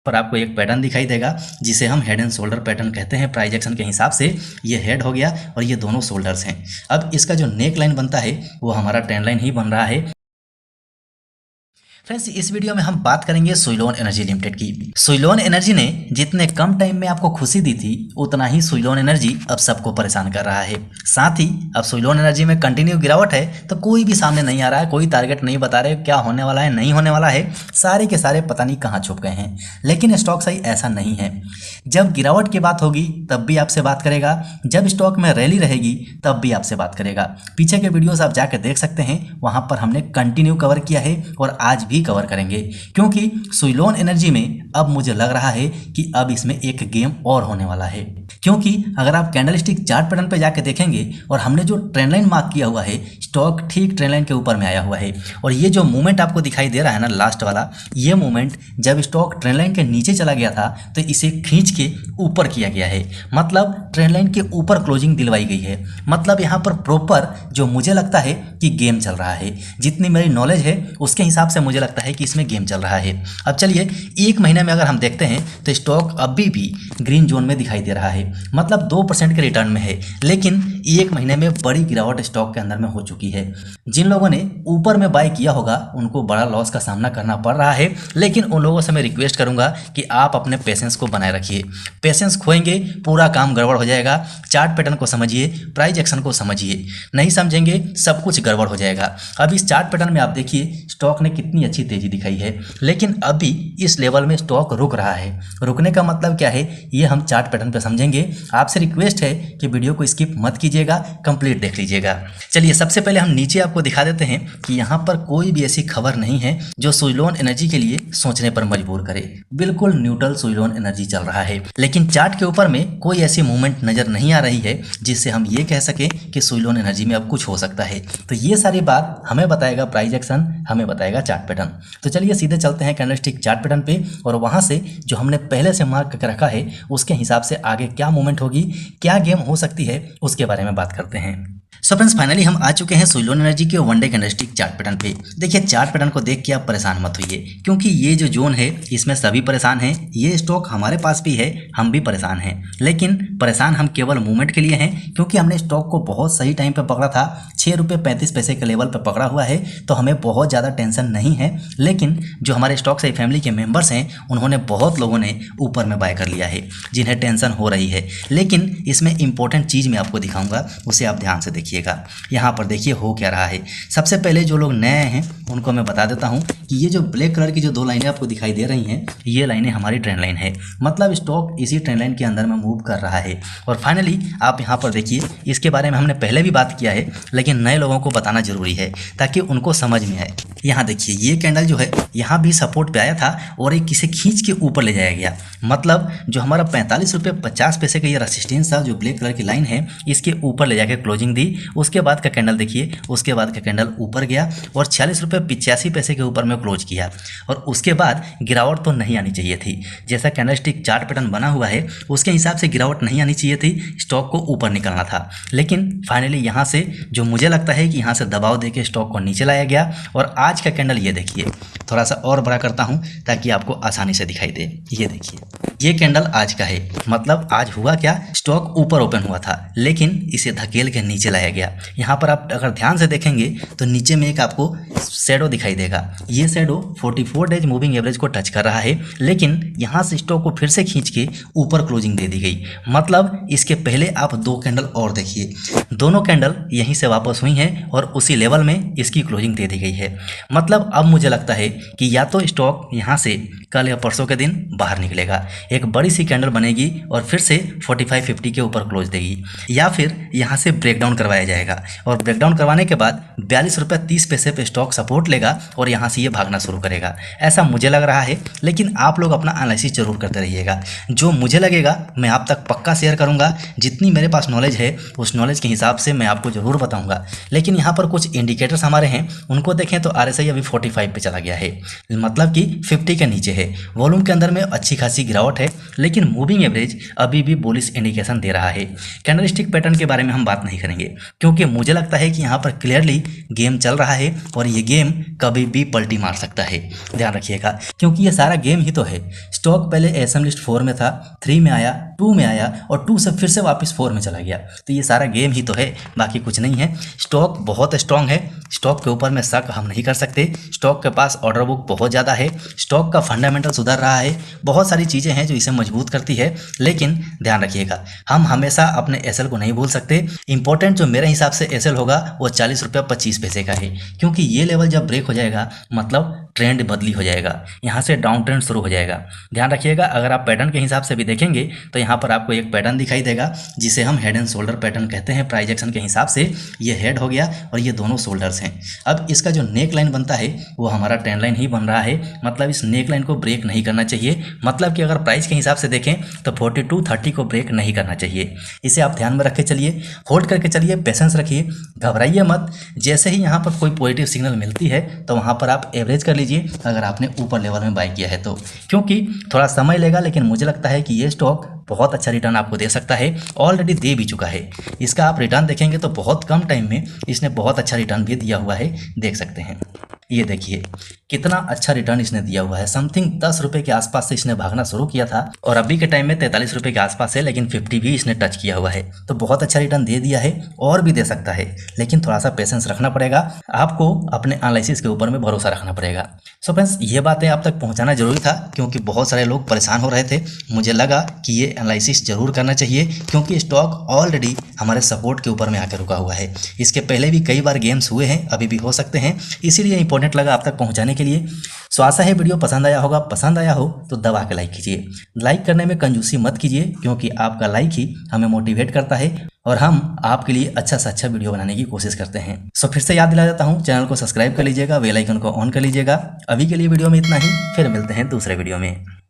पर आपको एक पैटर्न दिखाई देगा जिसे हम हेड एंड शोल्डर पैटर्न कहते हैं। प्राइस एक्शन के हिसाब से ये हेड हो गया और ये दोनों शोल्डर्स हैं। अब इसका जो नेक लाइन बनता है वो हमारा ट्रेंड लाइन ही बन रहा है। फ्रेंड्स, इस वीडियो में हम बात करेंगे सुइलोन एनर्जी लिमिटेड की। सुइलोन एनर्जी ने जितने कम टाइम में आपको खुशी दी थी, उतना ही सुइलोन एनर्जी अब सबको परेशान कर रहा है। साथ ही अब सुइलोन एनर्जी में कंटिन्यू गिरावट है, तो कोई भी सामने नहीं आ रहा है, कोई टारगेट नहीं बता रहे क्या होने वाला है नहीं होने वाला है, सारे के सारे पता नहीं कहाँ छुप गए हैं। लेकिन स्टॉक सही ऐसा नहीं है। जब गिरावट की बात होगी तब भी आपसे बात करेगा, जब स्टॉक में रैली रहेगी तब भी आपसे बात करेगा। पीछे के वीडियोस आप जाकर देख सकते हैं, वहां पर हमने कंटिन्यू कवर किया है और आज भी कवर करेंगे, क्योंकि सुइलोन एनर्जी में अब मुझे लग रहा है कि अब इसमें एक गेम और होने वाला है। क्योंकि अगर आप कैंडलस्टिक चार्ट पैटर्न पे जाके देखेंगे और हमने जो ट्रेंड लाइन मार्क किया हुआ है, स्टॉक ठीक ट्रेंड लाइन के ऊपर में आया हुआ है। और ये जो मूवमेंट आपको दिखाई दे रहा है ना, लास्ट वाला, ये मूवमेंट जब स्टॉक ट्रेंड लाइन के नीचे चला गया था तो इसे खींच के ऊपर किया गया है। मतलब ट्रेंड लाइन के ऊपर क्लोजिंग दिलवाई गई है। मतलब यहाँ पर प्रॉपर जो मुझे लगता है कि गेम चल रहा है, जितनी मेरी नॉलेज है उसके हिसाब से मुझे लगता है कि इसमें गेम चल रहा है। अब चलिए, एक महीने में अगर हम देखते हैं तो स्टॉक अभी भी ग्रीन जोन में दिखाई दे रहा है, मतलब 2% के रिटर्न में है। लेकिन एक महीने में बड़ी गिरावट स्टॉक के अंदर में हो चुकी है। जिन लोगों ने ऊपर में बाय किया होगा उनको बड़ा लॉस का सामना करना पड़ रहा है। लेकिन उन लोगों से मैं रिक्वेस्ट करूंगा कि आप अपने पेशेंस को बनाए रखिए। पेशेंस खोएंगे पूरा काम गड़बड़ हो जाएगा। चार्ट पैटर्न को समझिए, प्राइस एक्शन को समझिए, नहीं समझेंगे सब कुछ गड़बड़ हो जाएगा। अब इस चार्ट पैटर्न में आप देखिए स्टॉक ने कितनी अच्छी तेजी दिखाई है, लेकिन अभी इस लेवल में स्टॉक रुक रहा है। रुकने का मतलब क्या है ये हम चार्ट पैटर्न पे समझेंगे। आपसे रिक्वेस्ट है कि वीडियो को स्किप मत कीजिएगा, कंप्लीट देख लीजिएगा। चलिए, सबसे पहले हम नीचे आपको दिखा देते हैं कि यहाँ पर कोई भी ऐसी खबर नहीं है जो सुइलोन एनर्जी के लिए सोचने पर मजबूर करे। बिल्कुल न्यूट्रल सुइलोन एनर्जी चल रहा है। लेकिन चार्ट के ऊपर में कोई ऐसी मूवमेंट नजर नहीं आ रही है जिससे हम ये कह सके कि सुइलोन एनर्जी में अब कुछ हो सकता है। तो ये सारी बात हमें बताएगा प्राइस एक्शन, हमें बताएगा चार्ट पैटर्न। तो चलिए सीधे चलते हैं कैंडलस्टिक चार्ट पैटर्न पे और वहां से जो हमने पहले से मार्क करके रखा है उसके हिसाब से आगे क्या मूवमेंट होगी, क्या गेम हो सकती है, उसके बारे में बात करते हैं। सो फ्रेंड्स, फाइनली हम आ चुके हैं सुइलोन एनर्जी के one day candlestick chart pattern पे। देखिए, चार्ट पैटर्न को देख के आप परेशान मत होइए, क्योंकि ये जो जोन है इसमें सभी परेशान हैं। ये स्टॉक हमारे पास भी है, हम भी परेशान हैं। लेकिन परेशान हम केवल मूवमेंट के लिए हैं, क्योंकि हमने स्टॉक को बहुत सही टाइम पे पकड़ा था। 6 रुपये 35 पैसे के लेवल पर पकड़ा हुआ है, तो हमें बहुत ज़्यादा टेंशन नहीं है। लेकिन जो हमारे स्टॉक सही फैमिली के मेंबर्स हैं, उन्होंने बहुत लोगों ने ऊपर में बाय कर लिया है, जिन्हें टेंशन हो रही है। लेकिन इसमें इंपॉर्टेंट चीज़ मैं आपको दिखाऊंगा, उसे आप ध्यान से देखिएगा। यहाँ पर देखिए हो क्या रहा है। सबसे पहले जो लोग नए हैं उनको मैं बता देता हूँ कि ये जो ब्लैक कलर की जो 2 लाइनें आपको दिखाई दे रही हैं, ये लाइनें हमारी ट्रेंड लाइन है। मतलब स्टॉक इसी ट्रेंड लाइन के अंदर में मूव कर रहा है। और फाइनली आप यहाँ पर देखिए, इसके बारे में हमने पहले भी बात किया है, लेकिन नए लोगों को बताना जरूरी है ताकि उनको समझ में आए। यहाँ देखिए, ये कैंडल जो है यहाँ भी सपोर्ट पे आया था और एक किसे खींच के ऊपर ले जाया गया। मतलब जो हमारा 45 रुपये 50 पैसे का ये रेसिस्टेंस था, जो ब्लैक कलर की लाइन है, इसके ऊपर ले जाके क्लोजिंग दी। उसके बाद का कैंडल देखिए, उसके बाद का कैंडल ऊपर गया और 46 रुपये 85 पैसे के ऊपर में क्लोज किया। और उसके बाद गिरावट तो नहीं आनी चाहिए थी। जैसा कैंडलस्टिक चार्ट पैटर्न बना हुआ है उसके हिसाब से गिरावट नहीं आनी चाहिए थी, स्टॉक को ऊपर निकलना था। लेकिन फाइनली यहाँ से जो मुझे लगता है कि यहाँ से दबाव देके स्टॉक को नीचे लाया गया। और आज का कैंडल ये देखिए, थोड़ा सा और बड़ा करता हूँ ताकि आपको आसानी से दिखाई दे। ये देखिए, ये कैंडल आज का है। मतलब आज हुआ क्या, स्टॉक ऊपर ओपन हुआ था, लेकिन इसे धकेल के नीचे लाया गया। यहाँ पर आप अगर ध्यान से देखेंगे तो नीचे में एक आपको शैडो दिखाई देगा। ये शैडो 44 डेज मूविंग एवरेज को टच कर रहा है, लेकिन यहाँ से स्टॉक को फिर से खींच के ऊपर क्लोजिंग दे दी गई। मतलब इसके पहले आप 2 कैंडल और देखिए, दोनों कैंडल यहीं से वापस हुई हैं और उसी लेवल में इसकी क्लोजिंग दे दी गई है। मतलब अब मुझे लगता है कि या तो स्टॉक यहाँ से कल या परसों के दिन बाहर निकलेगा, एक बड़ी सी कैंडल बनेगी और फिर से 45-50 के ऊपर क्लोज देगी, या फिर यहाँ से ब्रेकडाउन करवाया जाएगा और ब्रेकडाउन करवाने के बाद 42 रुपये 30 पैसे पे स्टॉक सपोर्ट लेगा और यहाँ से ये भागना शुरू करेगा। ऐसा मुझे लग रहा है, लेकिन आप लोग अपना एनालिसिस जरूर करते रहिएगा। जो मुझे लगेगा मैं आप तक पक्का शेयर करूँगा। जितनी मेरे पास नॉलेज है उस नॉलेज के हिसाब से मैं आपको जरूर बताऊँगा। लेकिन यहाँ पर कुछ इंडिकेटर्स हमारे हैं, उनको देखें तो RSI अभी 45 पे चला गया है, मतलब कि 50 के नीचे है। वॉल्यूम के अंदर में अच्छी खासी गिरावट है। है, लेकिन मूविंग एवरेज अभी भी बुलिश इंडिकेशन दे रहा है। कैंडलस्टिक पैटर्न के बारे में हम बात नहीं करेंगे, क्योंकि मुझे लगता है कि यहाँ पर क्लियरली गेम चल रहा है और ये गेम कभी भी पलटी मार सकता है, ध्यान रखिएगा, क्योंकि ये सारा गेम ही तो है। स्टॉक पहले एसएम लिस्ट 4 में था, 3 में आया, 2 में आया और 2 से फिर से वापस 4 में चला गया। तो ये सारा गेम ही तो है, बाकी कुछ नहीं है। स्टॉक बहुत स्ट्रांग है, स्टॉक के ऊपर में शक हम नहीं कर सकते। स्टॉक के पास ऑर्डर बुक बहुत ज़्यादा है, स्टॉक का फंडामेंटल सुधर रहा है, बहुत सारी चीज़ें हैं जो इसे मजबूत करती है। लेकिन ध्यान रखिएगा, हम हमेशा अपने एसएल को नहीं भूल सकते। इंपॉर्टेंट जो मेरे हिसाब से एसएल होगा वो 40 रुपये 25 पैसे का है, क्योंकि ये लेवल जब ब्रेक हो जाएगा मतलब ट्रेंड बदली हो जाएगा, यहाँ से डाउन ट्रेंड शुरू हो जाएगा। ध्यान रखिएगा, अगर आप पैटर्न के हिसाब से भी देखेंगे तो यहाँ पर आपको एक पैटर्न दिखाई देगा जिसे हम हेड एंड शोल्डर पैटर्न कहते हैं। प्राइस एक्शन के हिसाब से ये हेड हो गया और ये दोनों शोल्डर्स हैं। अब इसका जो नेक लाइन बनता है वो हमारा ट्रेंड लाइन ही बन रहा है, मतलब इस नेक लाइन को ब्रेक नहीं करना चाहिए। मतलब कि अगर प्राइस के हिसाब से देखें तो 4230 को ब्रेक नहीं करना चाहिए। इसे आप ध्यान में रख के चलिए, होल्ड करके चलिए, पेशेंस रखिए, घबराइए मत। जैसे ही यहाँ पर कोई पॉजिटिव सिग्नल मिलती है तो वहाँ पर आप एवरेज कर लीजिए अगर आपने ऊपर लेवल में बाय किया है तो, क्योंकि थोड़ा समय लेगा, लेकिन मुझे लगता है कि ये स्टॉक बहुत अच्छा रिटर्न आपको दे सकता है, ऑलरेडी दे भी चुका है। इसका आप रिटर्न देखेंगे तो बहुत कम टाइम में इसने बहुत अच्छा रिटर्न भी दिया हुआ है, देख सकते हैं। ये देखिए कितना अच्छा रिटर्न इसने दिया हुआ है। समथिंग 10 रुपये के आसपास से इसने भागना शुरू किया था और अभी के टाइम में 43 रुपये के आसपास है, लेकिन 50 भी इसने टच किया हुआ है। तो बहुत अच्छा रिटर्न दे दिया है और भी दे सकता है, लेकिन थोड़ा सा पेशेंस रखना पड़ेगा आपको, अपने एनालिसिस के ऊपर में भरोसा रखना पड़ेगा। सो फ्रेंड्स, ये बातें आप तक पहुंचाना जरूरी था, क्योंकि बहुत सारे लोग परेशान हो रहे थे। मुझे लगा कि ये एनालिसिस जरूर करना चाहिए, क्योंकि स्टॉक ऑलरेडी हमारे सपोर्ट के ऊपर में आकर रुका हुआ है। इसके पहले भी कई बार गेम्स हुए हैं, अभी भी हो सकते हैं, इसीलिए इंपॉर्टेंट लगा आप तक पहुंचाने के लिए। सो आशा है वीडियो पसंद आया होगा। पसंद आया हो तो दबा के लाइक कीजिए। लाइक करने में कंजूसी मत कीजिए, क्योंकि आपका लाइक ही हमें मोटिवेट करता है और हम आपके लिए अच्छा से अच्छा वीडियो बनाने की कोशिश करते हैं। सो फिर से याद दिला देता हूं, चैनल को सब्सक्राइब कर लीजिएगा, बेल आइकन को ऑन कर लीजिएगा। अभी के लिए वीडियो में इतना ही, फिर मिलते हैं दूसरे वीडियो में।